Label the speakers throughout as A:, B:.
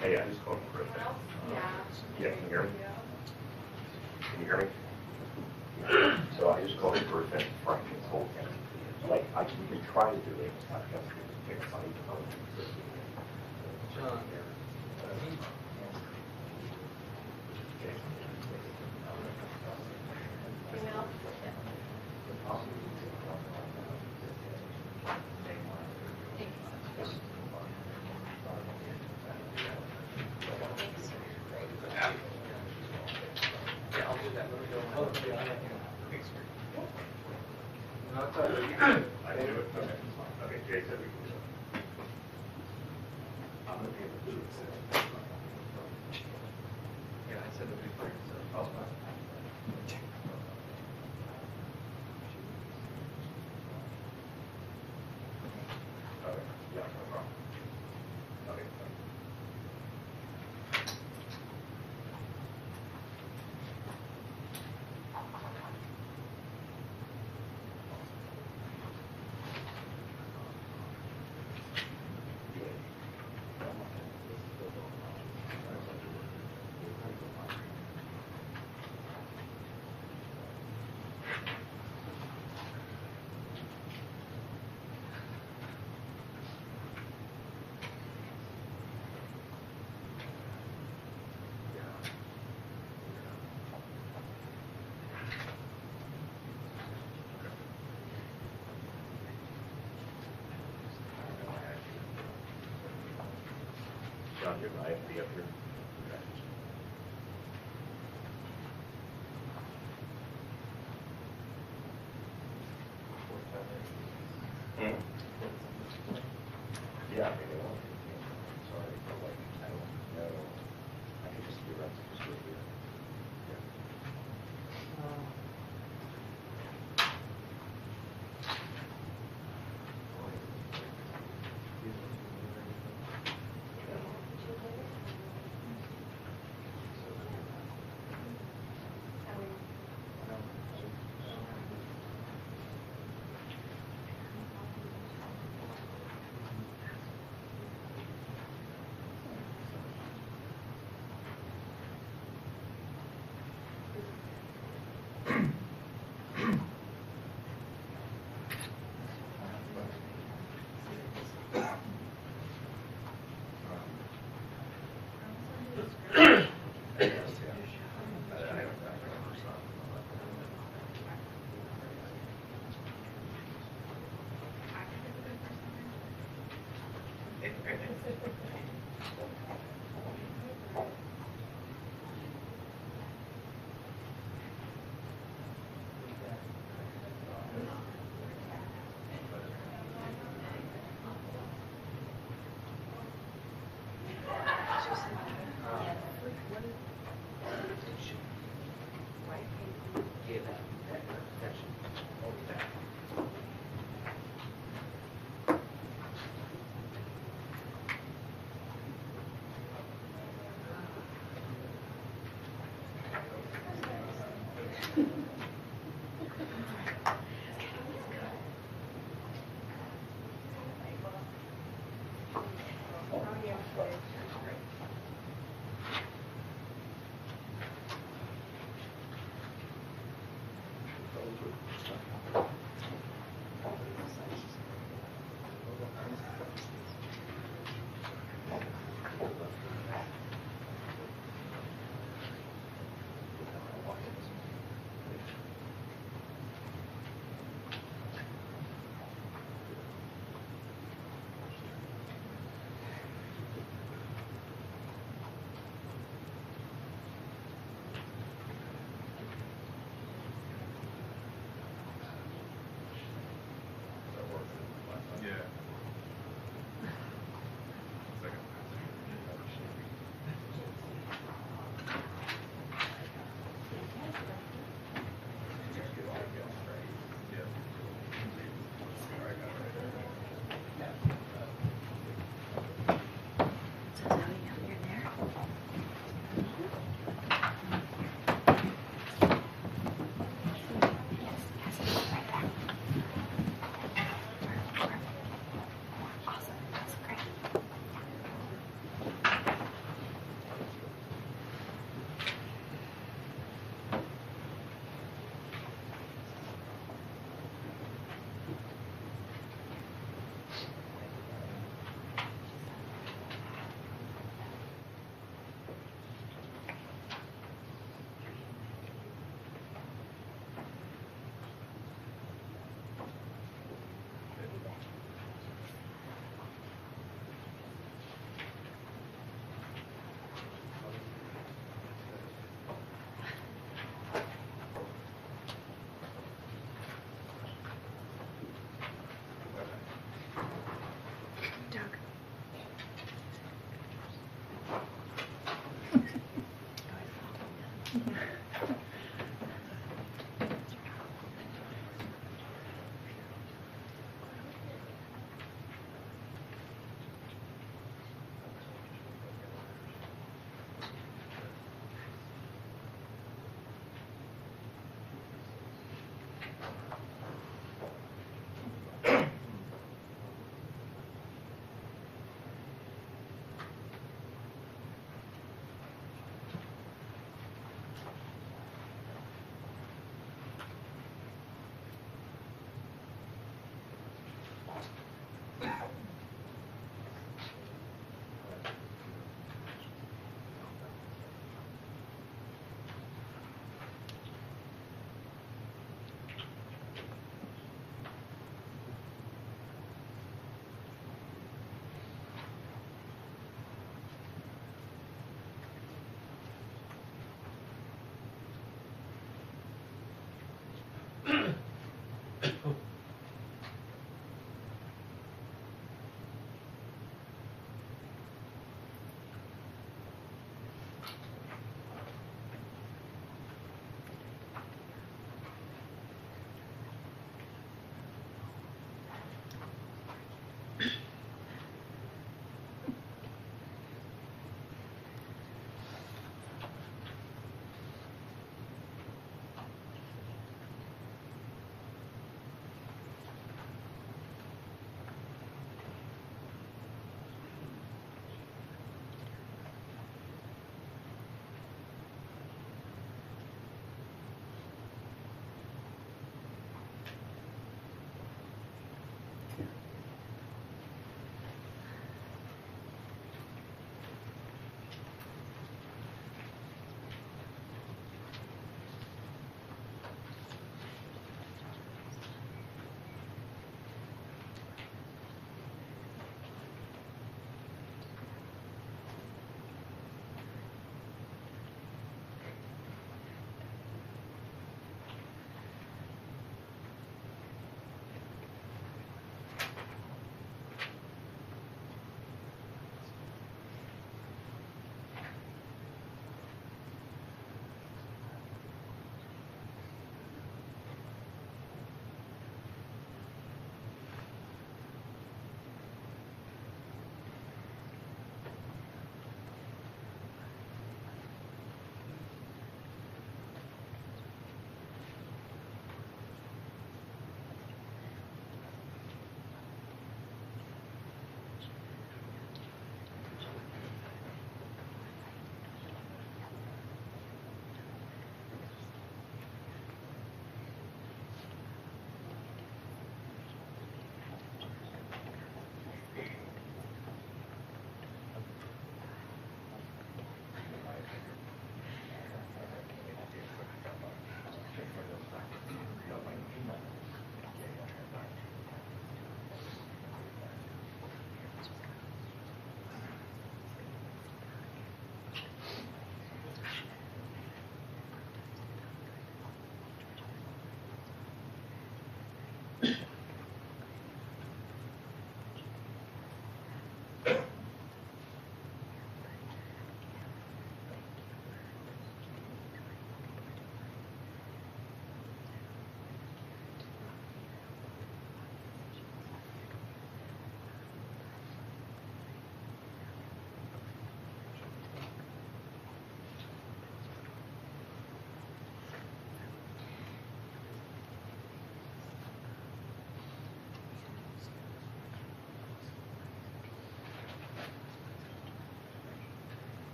A: Hey, I just called for a thing. Yeah, can you hear me? Can you hear me? So I just called for a thing from this whole thing. Like, we can try to do it. I've got to pick a fight.
B: John.
A: I can do it. Okay, Jay said we can do it. I'm going to be able to do it.
B: Yeah, I said it'd be fine, so.
A: Oh, fine. Okay, yeah, no problem. Okay, fine. John, you're right, be up here. Hmm? Yeah, I mean, it won't be, sorry, but like, I don't know. I can just be right, just right here. Yeah.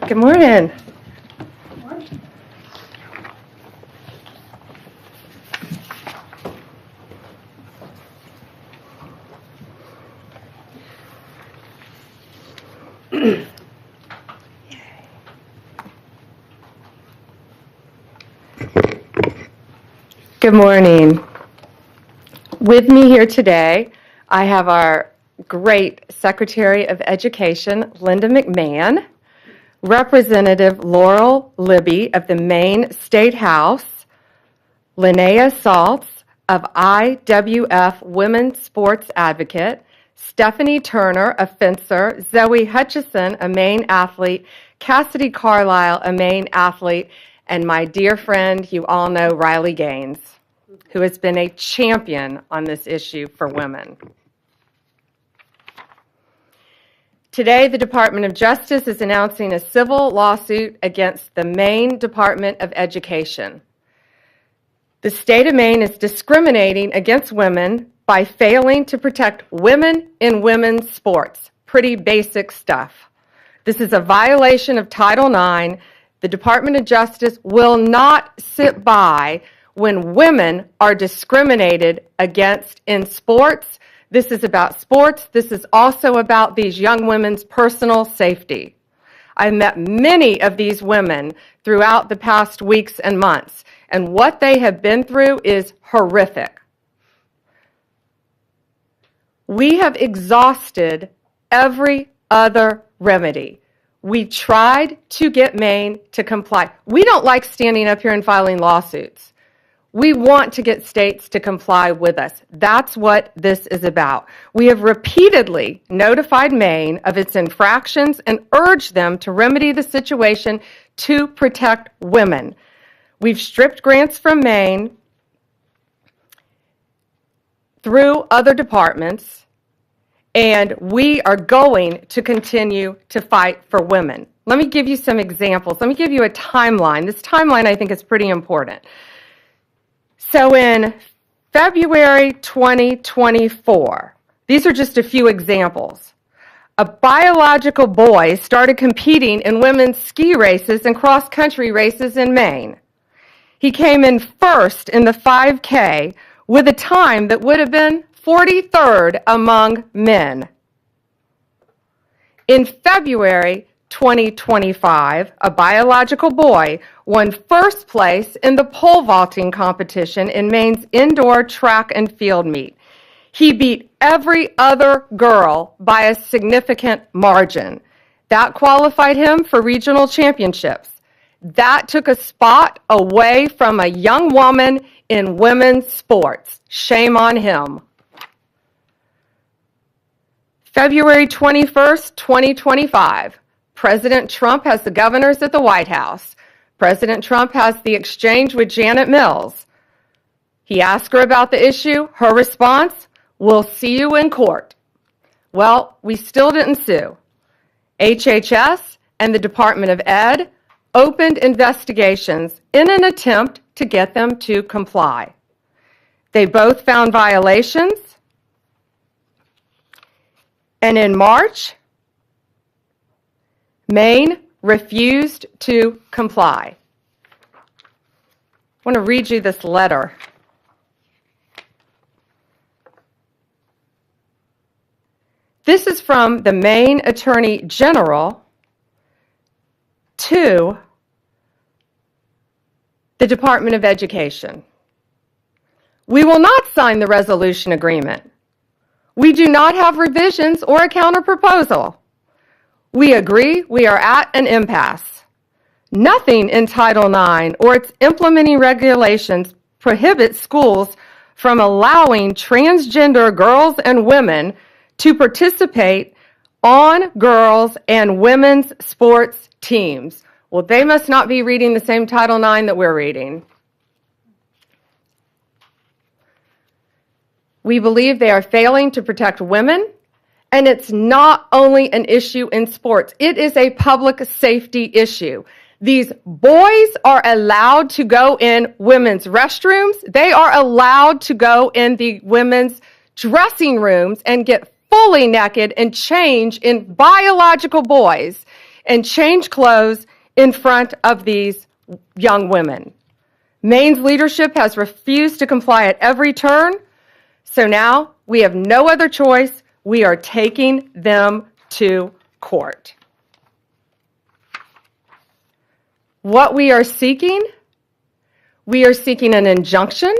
B: Good morning. Good morning. With me here today, I have our great Secretary of Education, Linda McMahon, Representative Laurel Libby of the Maine State House, Linnea Saltz of IWF Women's Sports Advocate, Stephanie Turner, a fencer, Zoe Hutchison, a Maine athlete, Cassidy Carlisle, a Maine athlete, and my dear friend, you all know Riley Gaines, who has been a champion on this issue for women. Today, the Department of Justice is announcing a civil lawsuit against the Maine Department of Education. The state of Maine is discriminating against women by failing to protect women in women's sports. Pretty basic stuff. This is a violation of Title IX. The Department of Justice will not sit by when women are discriminated against in sports. This is about sports. This is also about these young women's personal safety. I've met many of these women throughout the past weeks and months, and what they have been through is horrific. We have exhausted every other remedy. We tried to get Maine to comply. We don't like standing up here and filing lawsuits. We want to get states to comply with us. That's what this is about. We have repeatedly notified Maine of its infractions and urged them to remedy the situation to protect women. We've stripped grants from Maine through other departments, and we are going to continue to fight for women. Let me give you some examples. Let me give you a timeline. This timeline, I think, is pretty important. So in February 2024, these are just a few examples. A biological boy started competing in women's ski races and cross-country races in Maine. He came in first in the 5K with a time that would have been 43rd among men. In February 2025, a biological boy won first place in the pole vaulting competition in Maine's indoor track and field meet. He beat every other girl by a significant margin. That qualified him for regional championships. That took a spot away from a young woman in women's sports. Shame on him. February 21st, 2025. President Trump has the governors at the White House. President Trump has the exchange with Janet Mills. He asked her about the issue. Her response, "We'll see you in court." Well, we still didn't sue. HHS and the Department of Ed opened investigations in an attempt to get them to comply. They both found violations. And in March, Maine refused to comply. I want to read you this letter. This is from the Maine Attorney General to the Department of Education. We will not sign the resolution agreement. We do not have revisions or a counterproposal. We agree we are at an impasse. Nothing in Title IX or its implementing regulations prohibits schools from allowing transgender girls and women to participate on girls' and women's sports teams. Well, they must not be reading the same Title IX that we're reading. We believe they are failing to protect women, and it's not only an issue in sports. It is a public safety issue. These boys are allowed to go in women's restrooms. They are allowed to go in the women's dressing rooms and get fully naked and change in biological boys and change clothes in front of these young women. Maine's leadership has refused to comply at every turn. So now we have no other choice. We are taking them to court. What we are seeking an injunction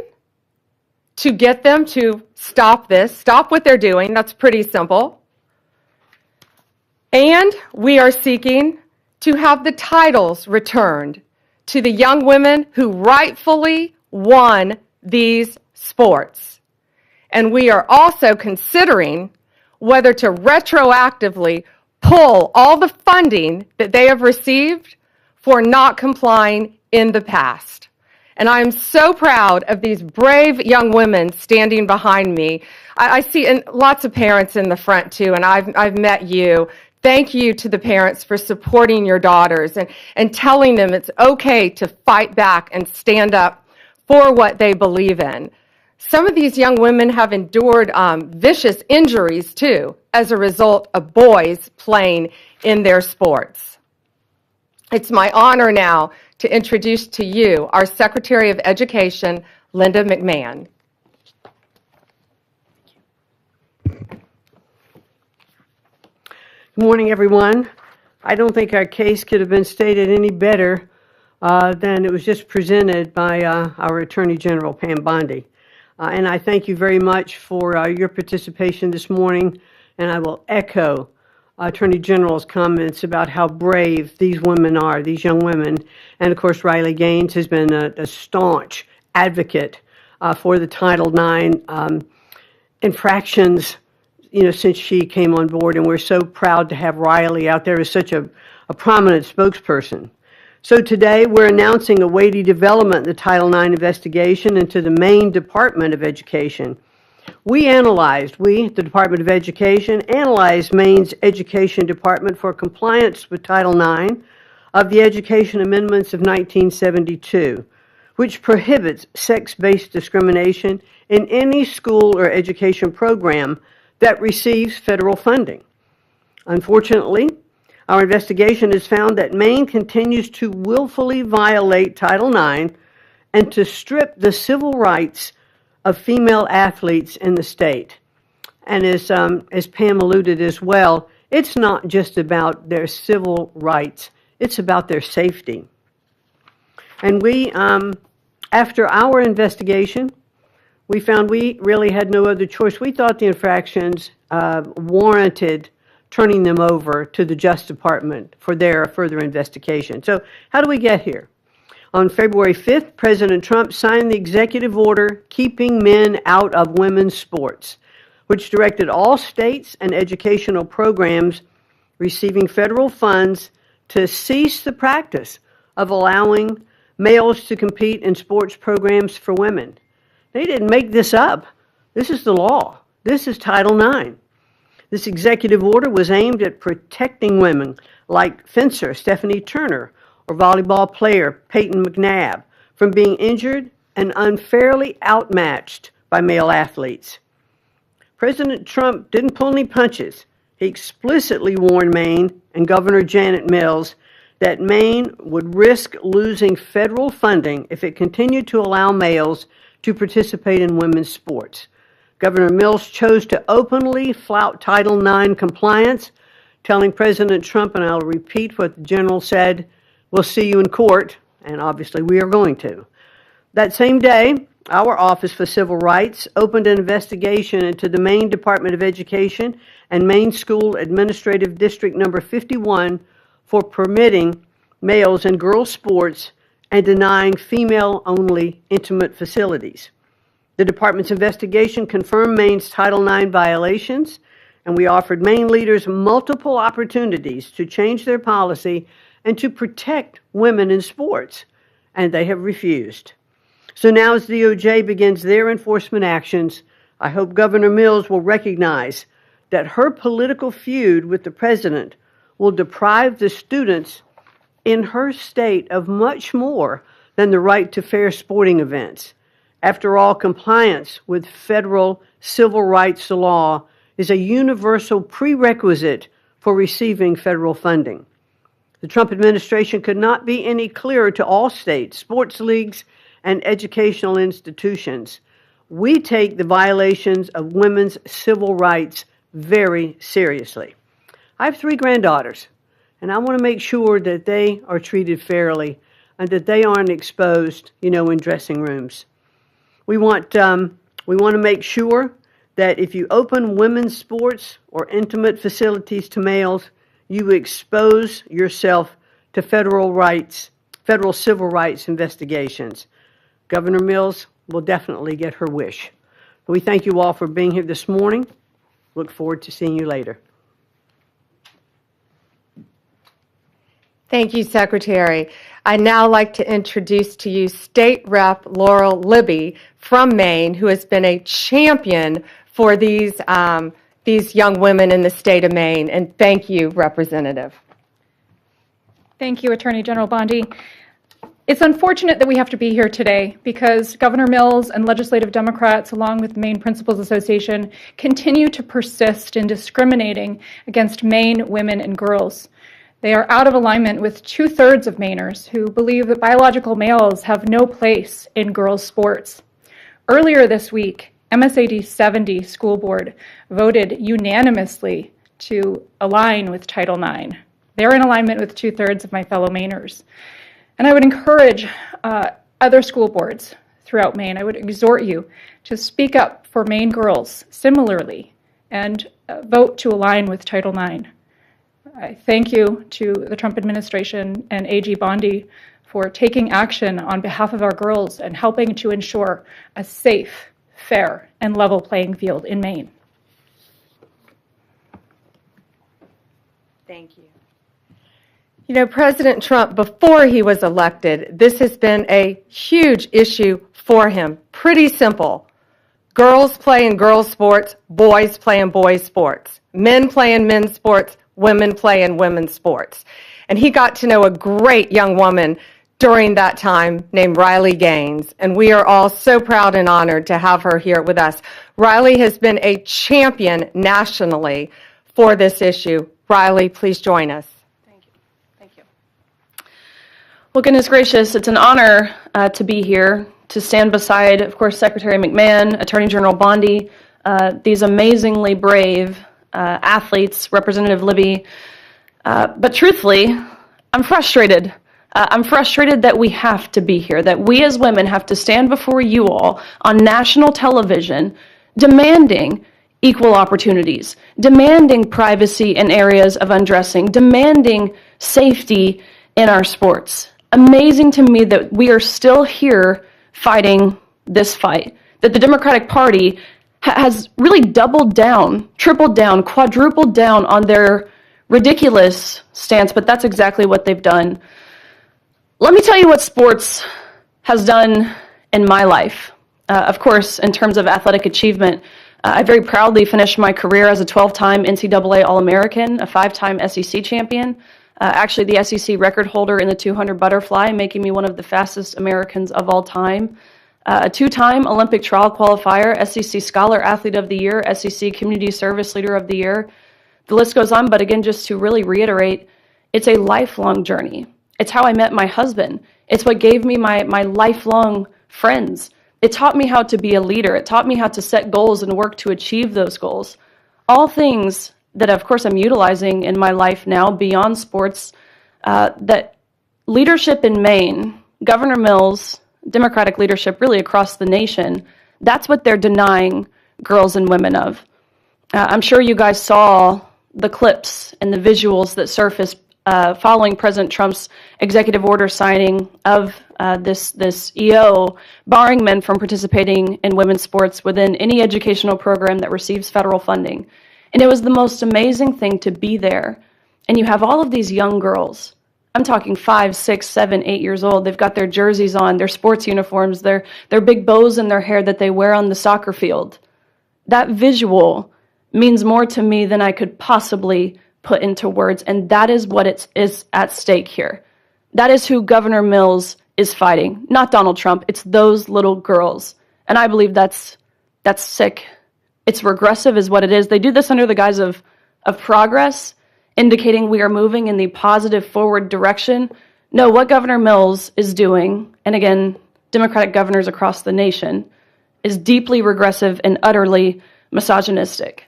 B: to get them to stop this, stop what they're doing. That's pretty simple. And we are seeking to have the titles returned to the young women who rightfully won these sports. And we are also considering whether to retroactively pull all the funding that they have received for not complying in the past. And I'm so proud of these brave young women standing behind me. I see and lots of parents in the front too, and I've met you. Thank you to the parents for supporting your daughters and telling them it's okay to fight back and stand up for what they believe in. Some of these young women have endured vicious injuries, too, as a result of boys playing in their sports. It's my honor now to introduce to you our Secretary of Education, Linda McMahon.
C: Good morning, everyone. I don't think our case could have been stated any better than it was just presented by our Attorney General, Pam Bondi. And I thank you very much for your participation this morning, and I will echo Attorney General's comments about how brave these women are, these young women. And of course, Riley Gaines has been a staunch advocate for the Title IX infractions, since she came on board, and we're so proud to have Riley out there as such a prominent spokesperson. So today we're announcing a weighty development in the Title IX investigation into the Maine Department of Education. The Department of Education, analyzed Maine's Education Department for compliance with Title IX of the Education Amendments of 1972, which prohibits sex-based discrimination in any school or education program that receives federal funding. Unfortunately, our investigation has found that Maine continues to willfully violate Title IX and to strip the civil rights of female athletes in the state. And as Pam alluded as well, It's not just about their civil rights, it's about their safety. And we, after our investigation, we found we really had no other choice. We thought the infractions warranted turning them over to the Justice Department for their further investigation. So how do we get here? On February 5th, President Trump signed the executive order keeping men out of women's sports, which directed all states and educational programs receiving federal funds to cease the practice of allowing males to compete in sports programs for women. They didn't make this up. This is the law. This is Title IX. This executive order was aimed at protecting women like fencer Stephanie Turner or volleyball player Peyton McNabb from being injured and unfairly outmatched by male athletes. President Trump didn't pull any punches. He explicitly warned Maine and Governor Janet Mills that Maine would risk losing federal funding if it continued to allow males to participate in women's sports. Governor Mills chose to openly flout Title IX compliance, telling President Trump, and I'll repeat what the general said, "We'll see you in court," and obviously we are going to. That same day, our Office for Civil Rights opened an investigation into the Maine Department of Education and Maine School Administrative District Number 51 for permitting males and girls sports and denying female-only intimate facilities. The department's investigation confirmed Maine's Title IX violations, and we offered Maine leaders multiple opportunities to change their policy and to protect women in sports, and they have refused. So now as DOJ begins their enforcement actions, I hope Governor Mills will recognize that her political feud with the president will deprive the students in her state of much more than the right to fair sporting events. After all, compliance with federal civil rights law is a universal prerequisite for receiving federal funding. The Trump administration could not be any clearer to all states, sports leagues, and educational institutions. We take the violations of women's civil rights very seriously. I have 3 granddaughters, and I want to make sure that they are treated fairly and that they aren't exposed, in dressing rooms. We want to make sure that if you open women's sports or intimate facilities to males, you expose yourself to federal civil rights investigations. Governor Mills will definitely get her wish. We thank you all for being here this morning. Look forward to seeing you later.
B: Thank you, Secretary. I'd now like to introduce to you State Rep Laurel Libby from Maine, who has been a champion for these young women in the state of Maine. And thank you, Representative.
D: Thank you, Attorney General Bondi. It's unfortunate that we have to be here today because Governor Mills and legislative Democrats, along with the Maine Principals Association, continue to persist in discriminating against Maine women and girls. They are out of alignment with 2/3 of Mainers who believe that biological males have no place in girls' sports. Earlier this week, MSAD 70 School Board voted unanimously to align with Title IX. They're in alignment with 2/3 of my fellow Mainers. And I would encourage other school boards throughout Maine, I would exhort you to speak up for Maine girls similarly and vote to align with Title IX. I thank you to the Trump administration and AG Bondi for taking action on behalf of our girls and helping to ensure a safe, fair, and level playing field in Maine.
B: Thank you. President Trump, before he was elected, this has been a huge issue for him. Pretty simple. Girls play in girls' sports, boys play in boys' sports. Men play in men's sports, women play in women's sports. And he got to know a great young woman during that time named Riley Gaines, and we are all so proud and honored to have her here with us. Riley has been a champion nationally for this issue. Riley, please join us.
E: Thank you. Well, goodness gracious, it's an honor to be here, to stand beside, of course, Secretary McMahon, Attorney General Bondi, these amazingly brave athletes, Representative Libby. But truthfully, I'm frustrated. I'm frustrated that we have to be here, that we as women have to stand before you all on national television demanding equal opportunities, demanding privacy in areas of undressing, demanding safety in our sports. Amazing to me that we are still here fighting this fight, that the Democratic Party has really doubled down, tripled down, quadrupled down on their ridiculous stance, but that's exactly what they've done. Let me tell you what sports has done in my life. Of course, in terms of athletic achievement, I very proudly finished my career as a 12-time NCAA All-American, a 5-time SEC champion, actually the SEC record holder in the 200 butterfly, making me one of the fastest Americans of all time, a 2-time Olympic trial qualifier, SEC Scholar Athlete of the Year, SEC Community Service Leader of the Year. The list goes on, but again, just to really reiterate, it's a lifelong journey. It's how I met my husband. It's what gave me my lifelong friends. It taught me how to be a leader. It taught me how to set goals and work to achieve those goals. All things that, of course, I'm utilizing in my life now beyond sports, that leadership in Maine, Governor Mills, Democratic leadership really across the nation, that's what they're denying girls and women of. I'm sure you guys saw the clips and the visuals that surfaced following President Trump's executive order signing of this EO, barring men from participating in women's sports within any educational program that receives federal funding. And it was the most amazing thing to be there. And you have all of these young girls. I'm talking 5, 6, 7, 8 years old. They've got their jerseys on, their sports uniforms, their big bows in their hair that they wear on the soccer field. That visual means more to me than I could possibly put into words, and that is what is at stake here. That is who Governor Mills is fighting, not Donald Trump. It's those little girls, and I believe that's sick. It's regressive is what it is. They do this under the guise of progress, indicating we are moving in the positive forward direction. No, what Governor Mills is doing, and again, Democratic governors across the nation, is deeply regressive and utterly misogynistic.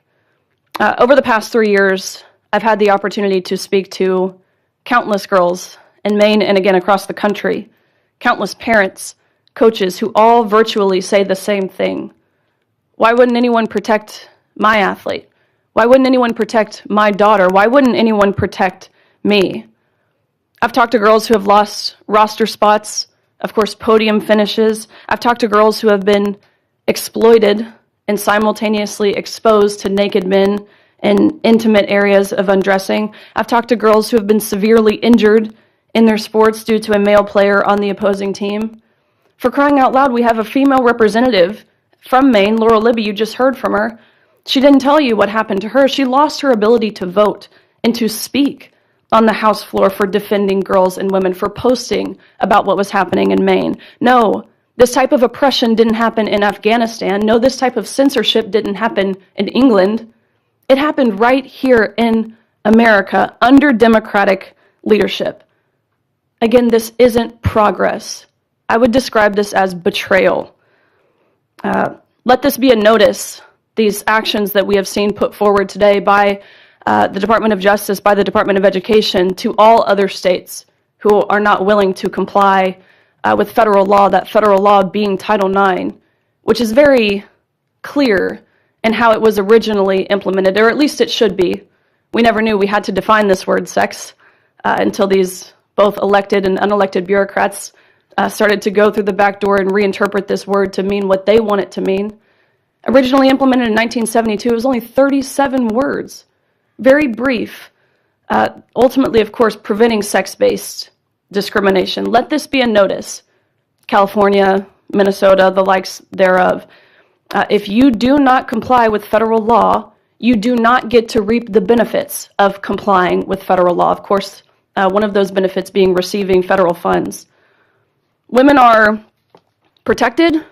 E: Over the past 3 years, I've had the opportunity to speak to countless girls in Maine and again across the country, countless parents, coaches who all virtually say the same thing. Why wouldn't anyone protect my athlete? Why wouldn't anyone protect my daughter? Why wouldn't anyone protect me? I've talked to girls who have lost roster spots, of course, podium finishes. I've talked to girls who have been exploited and simultaneously exposed to naked men in intimate areas of undressing. I've talked to girls who have been severely injured in their sports due to a male player on the opposing team. For crying out loud, we have a female representative from Maine, Laurel Libby, you just heard from her. She didn't tell you what happened to her. She lost her ability to vote and to speak on the House floor for defending girls and women, for posting about what was happening in Maine. No, this type of oppression didn't happen in Afghanistan. No, this type of censorship didn't happen in England. It happened right here in America under Democratic leadership. Again, this isn't progress. I would describe this as betrayal. Let this be a notice, these actions that we have seen put forward today by the Department of Justice, by the Department of Education, to all other states who are not willing to comply with federal law, that federal law being Title IX, which is very clear in how it was originally implemented, or at least it should be. We never knew we had to define this word sex until these both elected and unelected bureaucrats started to go through the back door and reinterpret this word to mean what they want it to mean. Originally implemented in 1972, it was only 37 words, very brief. Ultimately, of course, preventing sex-based discrimination. Let this be a notice. California, Minnesota, the likes thereof. If you do not comply with federal law, you do not get to reap the benefits of complying with federal law. Of course, one of those benefits being receiving federal funds. Women are protected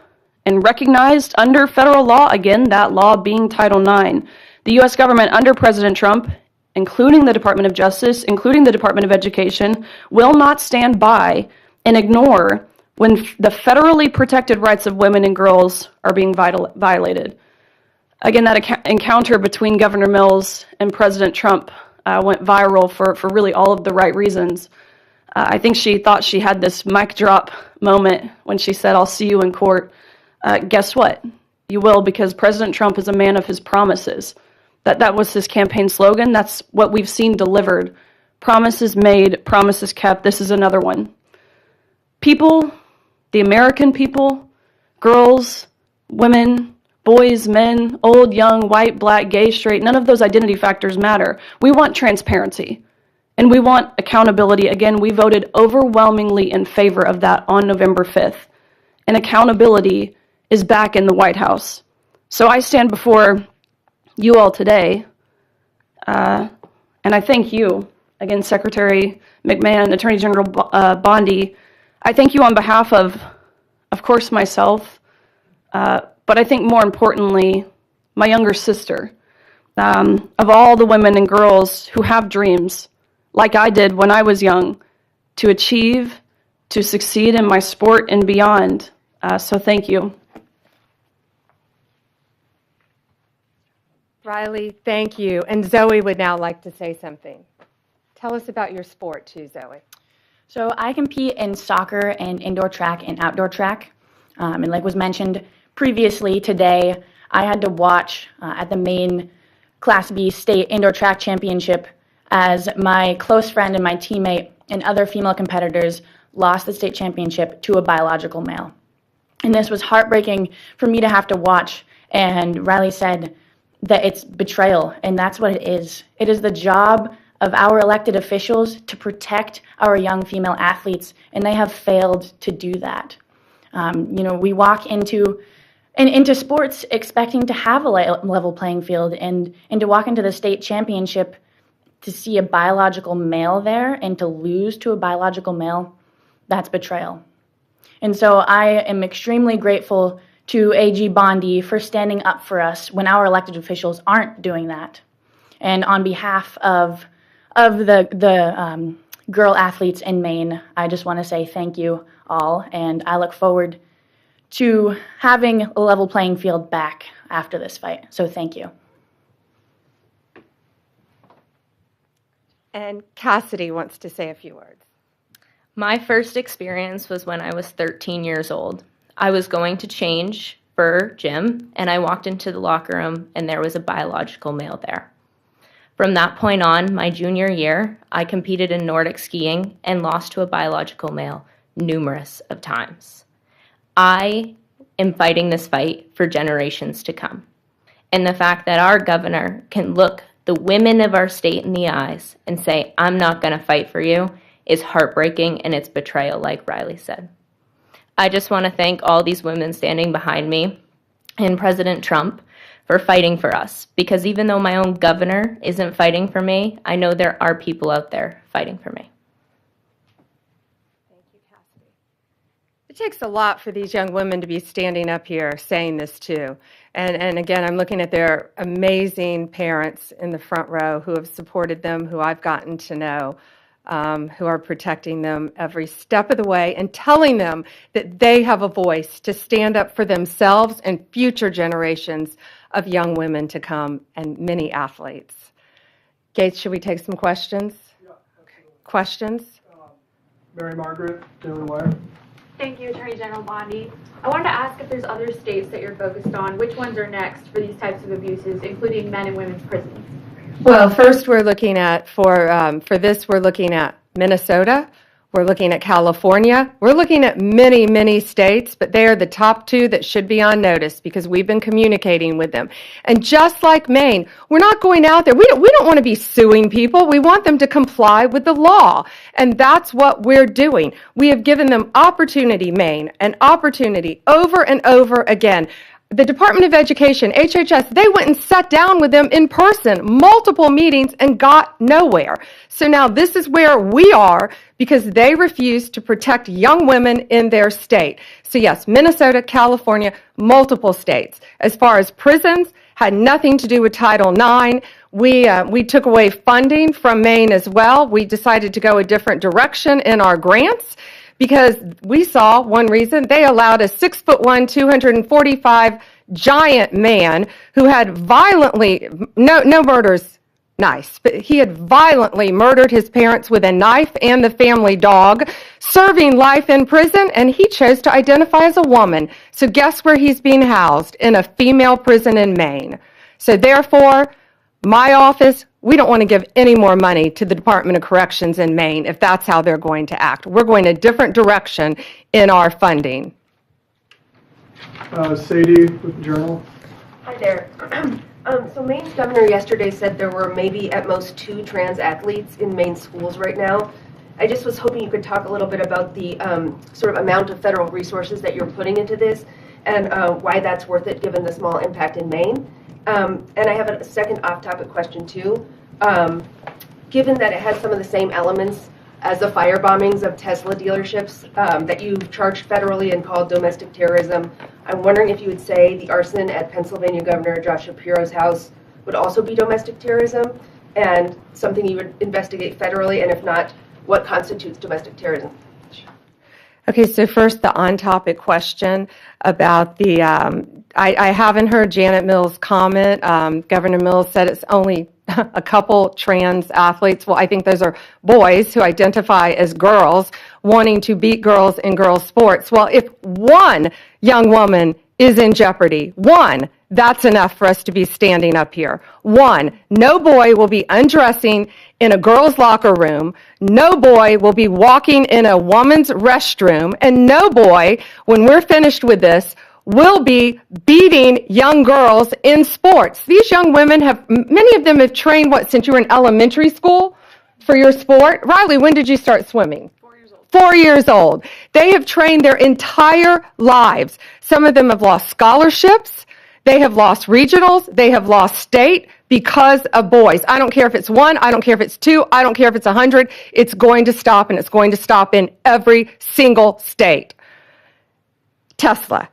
E: and recognized under federal law, again, that law being Title IX. The U.S. government under President Trump, including the Department of Justice, including the Department of Education, will not stand by and ignore when the federally protected rights of women and girls are being violated. Again, that encounter between Governor Mills and President Trump went viral for really all of the right reasons. I think she thought she had this mic drop moment when she said, "I'll see you in court." Guess what? You will, because President Trump is a man of his promises. That was his campaign slogan. That's what we've seen delivered. Promises made, promises kept. This is another one. People, the American people, girls, women, boys, men, old, young, white, black, gay, straight, none of those identity factors matter. We want transparency, and we want accountability. Again, we voted overwhelmingly in favor of that on November 5th, and accountability is back in the White House. So I stand before you all today, and I thank you, again, Secretary McMahon, Attorney General Bondi. I thank you on behalf of course, myself, but I think more importantly, my younger sister, of all the women and girls who have dreams, like I did when I was young, to achieve, to succeed in my sport and beyond. So thank you.
B: Riley, thank you. And Zoe would now like to say something. Tell us about your sport too, Zoe.
F: So I compete in soccer and indoor track and outdoor track. And like was mentioned previously today, I had to watch at the Maine Class B State Indoor Track Championship as my close friend and my teammate and other female competitors lost the state championship to a biological male. And this was heartbreaking for me to have to watch. And Riley said that it's betrayal, and that's what it is. It is the job of our elected officials to protect our young female athletes, and they have failed to do that. We walk into sports expecting to have a level playing field, and to walk into the state championship to see a biological male there and to lose to a biological male, that's betrayal. And so I am extremely grateful to AG Bondi for standing up for us when our elected officials aren't doing that. And on behalf of the girl athletes in Maine, I just want to say thank you all, and I look forward to having a level playing field back after this fight. So thank you.
B: And Cassidy wants to say a few words.
G: My first experience was when I was 13 years old. I was going to change for gym, and I walked into the locker room, and there was a biological male there. From that point on, my junior year, I competed in Nordic skiing and lost to a biological male numerous of times. I am fighting this fight for generations to come. And the fact that our governor can look the women of our state in the eyes and say, "I'm not going to fight for you," is heartbreaking, and it's betrayal, like Riley said. I just want to thank all these women standing behind me and President Trump for fighting for us, because even though my own governor isn't fighting for me, I know there are people out there fighting for me.
B: Thank you, Cassidy. It takes a lot for these young women to be standing up here saying this too. And again, I'm looking at their amazing parents in the front row who have supported them, who I've gotten to know, who are protecting them every step of the way and telling them that they have a voice to stand up for themselves and future generations of young women to come and many athletes. Gates, should we take some questions?
H: Yeah, absolutely.
B: Questions?
H: Mary Margaret, Daily Wire.
I: Thank you, Attorney General Bondi. I wanted to ask if there's other states that you're focused on. Which ones are next for these types of abuses, including men and women's prisons?
B: Well, first we're looking at, for this, we're looking at Minnesota, we're looking at California, we're looking at many, many states, but they are the top two that should be on notice because we've been communicating with them. And just like Maine, we're not going out there, we don't want to be suing people, we want them to comply with the law, and that's what we're doing. We have given them opportunity, Maine, an opportunity over and over again. The Department of Education, HHS, they went and sat down with them in person, multiple meetings, and got nowhere. So now this is where we are because they refuse to protect young women in their state. So yes, Minnesota, California, multiple states. As far as prisons, had nothing to do with Title IX. We took away funding from Maine as well. We decided to go a different direction in our grants, because we saw one reason they allowed a 6'1", 245 giant man who had violently, no murders, nice, but he had violently murdered his parents with a knife and the family dog, serving life in prison, and he chose to identify as a woman. So guess where he's being housed? In a female prison in Maine. So therefore, my office, we don't want to give any more money to the Department of Corrections in Maine if that's how they're going to act. We're going a different direction in our funding.
H: Sadie with the Journal.
J: Hi there. So Maine's governor yesterday said there were maybe at most 2 trans athletes in Maine schools right now. I just was hoping you could talk a little bit about the sort of amount of federal resources that you're putting into this and why that's worth it given the small impact in Maine. And I have a second off-topic question too. Given that it has some of the same elements as the fire bombings of Tesla dealerships that you charged federally and called domestic terrorism, I'm wondering if you would say the arson at Pennsylvania Governor Josh Shapiro's house would also be domestic terrorism and something you would investigate federally, and if not, what constitutes domestic terrorism?
B: Okay, so first the on-topic question about the, I haven't heard Janet Mills' comment. Governor Mills said it's only a couple trans athletes. Well, I think those are boys who identify as girls wanting to beat girls in girls' sports. Well, if one young woman is in jeopardy, one, that's enough for us to be standing up here. One, no boy will be undressing in a girl's locker room. No boy will be walking in a woman's restroom. And no boy, when we're finished with this, will be beating young girls in sports. These young women many of them have trained, since you were in elementary school for your sport? Riley, when did you start swimming? 4 years old. 4 years old. They have trained their entire lives. Some of them have lost scholarships. They have lost regionals. They have lost state because of boys. I don't care if it's 1. I don't care if it's 2. I don't care if it's 100. It's going to stop, and it's going to stop in every single state. Tesla.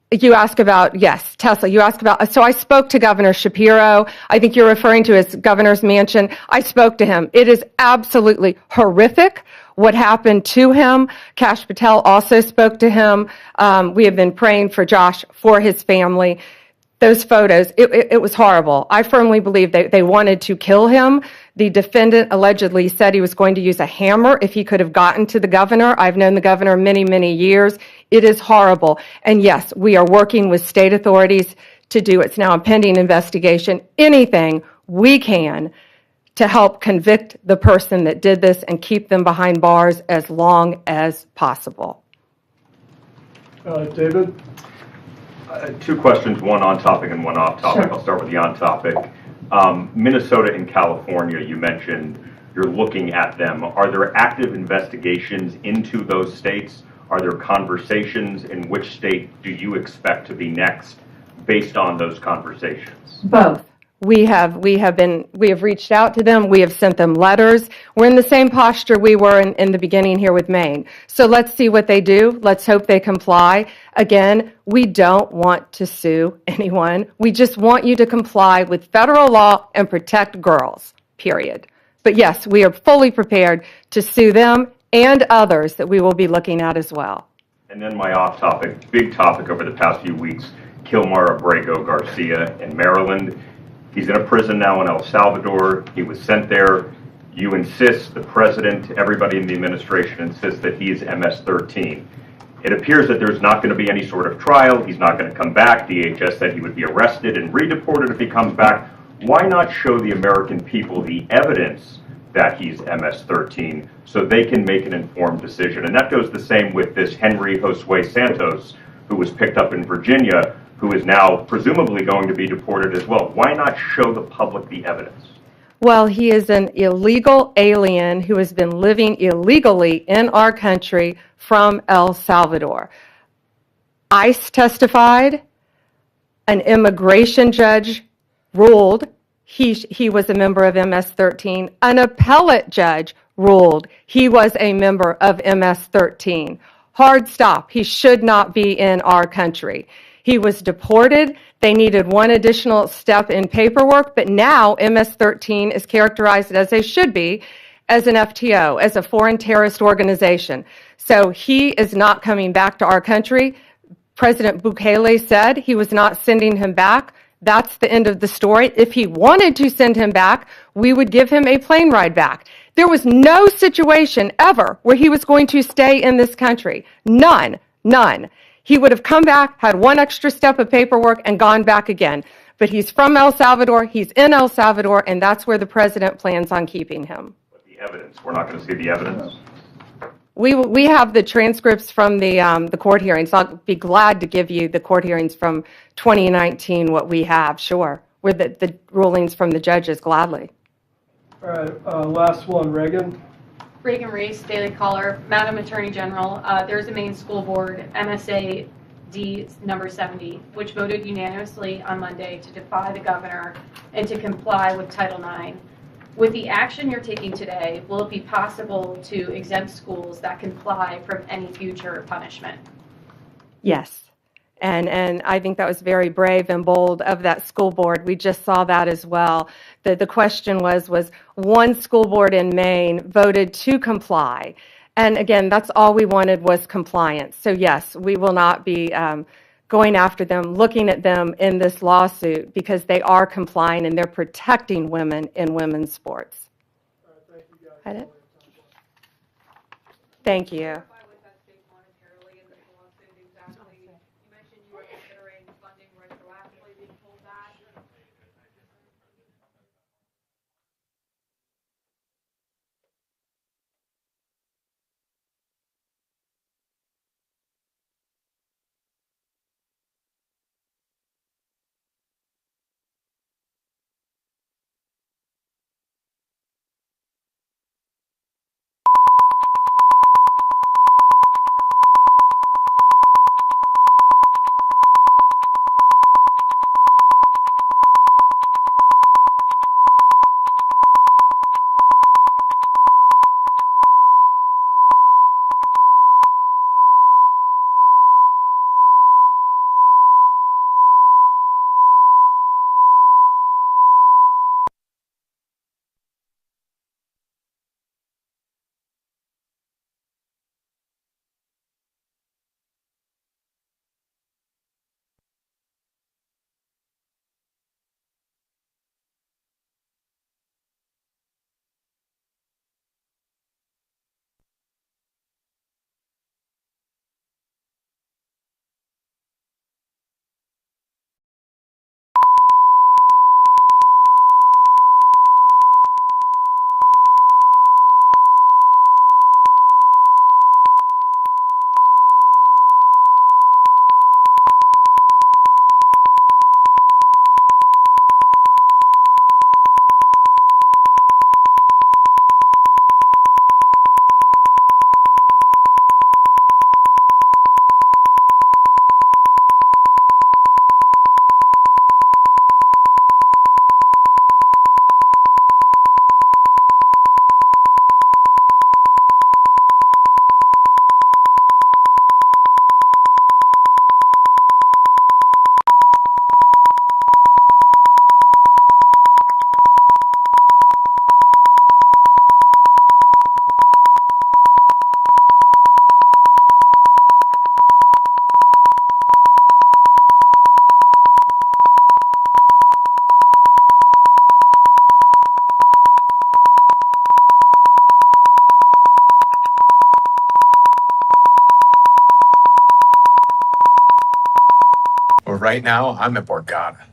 B: You ask about, yes, Tesla. You ask about, so I spoke to Governor Shapiro. I think you're referring to his governor's mansion. I spoke to him. It is absolutely horrific what happened to him. Kash Patel also spoke to him. We have been praying for Josh, for his family. Those photos, it was horrible. I firmly believe they wanted to kill him. The defendant allegedly said he was going to use a hammer if he could have gotten to the governor. I've known the governor many, many years. It is horrible. And yes, we are working with state authorities to do, it's now a pending investigation, anything we can to help convict the person that did this and keep them behind bars as long as possible.
H: David?
A: 2 questions, one on topic and one off topic.
B: Sure.
A: I'll start with the on topic. Minnesota and California, you mentioned you're looking at them. Are there active investigations into those states? Are there conversations? In which state do you expect to be next based on those conversations?
B: Both. We have reached out to them. We have sent them letters. We're in the same posture we were in the beginning here with Maine. So let's see what they do. Let's hope they comply. Again, we don't want to sue anyone. We just want you to comply with federal law and protect girls, period. But yes, we are fully prepared to sue them and others that we will be looking at as well.
A: And then my off topic, big topic over the past few weeks, Kilmar Abrego Garcia in Maryland. He's in a prison now in El Salvador. He was sent there. You insist, the president, everybody in the administration insists that he is MS-13. It appears that there's not going to be any sort of trial. He's not going to come back. DHS said he would be arrested and redeported if he comes back. Why not show the American people the evidence that he's MS-13 so they can make an informed decision? And that goes the same with this Henry Josue Santos, who was picked up in Virginia, who is now presumably going to be deported as well. Why not show the public the evidence?
B: Well, he is an illegal alien who has been living illegally in our country from El Salvador. ICE testified. An immigration judge ruled he was a member of MS-13. An appellate judge ruled he was a member of MS-13. Hard stop. He should not be in our country. He was deported. They needed one additional step in paperwork, but now MS-13 is characterized as they should be, as an FTO, as a foreign terrorist organization. So he is not coming back to our country. President Bukele said he was not sending him back. That's the end of the story. If he wanted to send him back, we would give him a plane ride back. There was no situation ever where he was going to stay in this country. None. He would have come back, had one extra step of paperwork, and gone back again. But he's from El Salvador, he's in El Salvador, and that's where the president plans on keeping him.
A: But the evidence, we're not going to see the evidence.
B: We have the transcripts from the court hearings. I'll be glad to give you the court hearings from 2019, what we have, sure. With the rulings from the judges, gladly.
H: All right, last one, Reagan.
K: Reagan Reese, Daily Caller. Madam Attorney General, there's a Maine School Board, MSA D number 70, which voted unanimously on Monday to defy the governor and to comply with Title IX. With the action you're taking today, will it be possible to exempt schools that comply from any future punishment?
B: Yes. And I think that was very brave and bold of that school board. We just saw that as well. The question was one school board in Maine voted to comply. And again, that's all we wanted was compliance. So yes, we will not be going after them, looking at them in this lawsuit because they are complying and they're protecting women in women's sports.
H: Thank you, guys.
B: That it? Thank you.
L: Well, right now, I'm at Borgata.